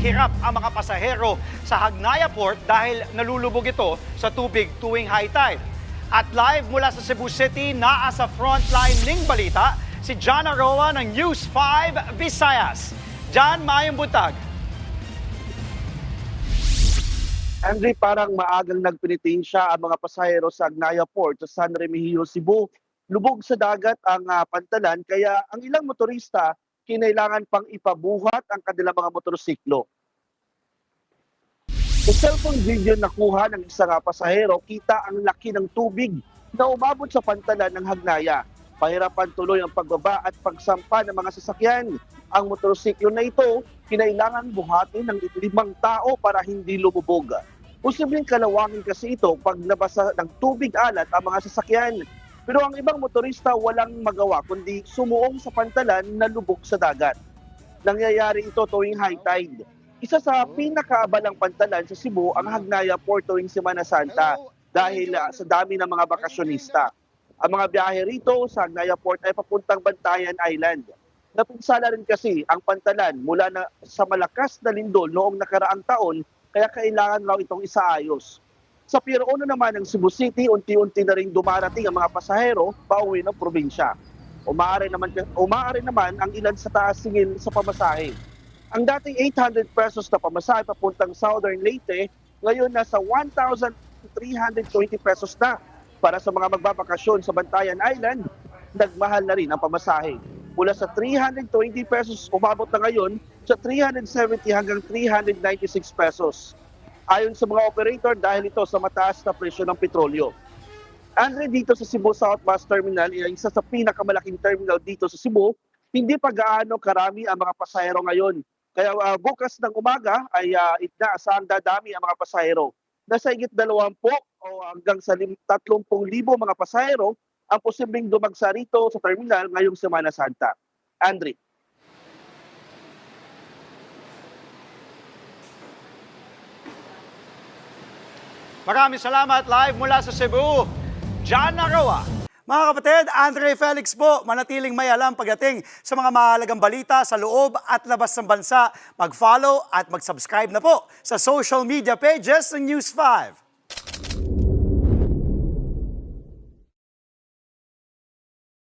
hirap ang mga pasahero sa Hagnaya Port dahil nalulubog ito sa tubig tuwing high tide. At live mula sa Cebu City, naa sa frontline ning balita, si John Aroa ng News 5 Visayas. John, maayong buntag. Andre, parang maagang nagpinitensya ang mga pasahero sa Hagnaya Port sa San Remigio, Cebu. Lubog sa dagat ang pantalan kaya ang ilang motorista kinailangan pang ipabuhat ang kanilang mga motorsiklo. Sa cellphone video na kuha ng isang pasahero, kita ang laki ng tubig na umabot sa pantalan ng Hagnaya. Pahirapan tuloy ang pagbaba at pagsampa ng mga sasakyan. Ang motorsiklo na ito, kinailangan buhatin ng 5 tao para hindi lumubog. Posibleng kalawangin kasi ito pag nabasa ng tubig alat ang mga sasakyan. Pero ang ibang motorista walang magawa kundi sumuong sa pantalan na lubog sa dagat. Nangyayari ito tuwing high tide. Isa sa pinakaabalang pantalan sa Cebu ang Hagnaya Port tuwing Semana Santa dahil sa dami ng mga bakasyonista. Ang mga biyahe rito sa Hagnaya Port ay papuntang Bantayan Island. Napinsala rin kasi ang pantalan mula sa malakas na lindol noong nakaraang taon kaya kailangan raw itong isaayos. Sa Pier 1 naman ng Cebu City, unti-unti na rin dumarating ang mga pasahero pauwi ng probinsya. Umaari naman ang ilan sa taas singil sa pamasahe. Ang dating 800 pesos na pamasahe papuntang Southern Leyte, ngayon nasa 1,320 pesos na. Para sa mga magbabakasyon sa Bantayan Island, nagmahal na rin ang pamasahe. Mula sa 320 pesos umabot na ngayon sa 370 hanggang 396 pesos. Ayon sa mga operator dahil ito sa mataas na presyo ng petrolyo. Andre, dito sa Cebu South Bus Terminal, isa sa pinakamalaking terminal dito sa Cebu, hindi pa gaano karami ang mga pasahero ngayon. Kaya bukas ng umaga ay inaasahang dadami ang mga pasahero. Nasa higit 20 o hanggang sa 30,000 mga pasahero ang posibleng dumagsa rito sa terminal ngayong Semana Santa. Andre. Maraming salamat live mula sa Cebu, John Aroa. Mga kapatid, Andre Felix po, manatiling may alam pagdating sa mga mahalagang balita sa loob at labas ng bansa. Mag-follow at mag-subscribe na po sa social media pages ng News 5.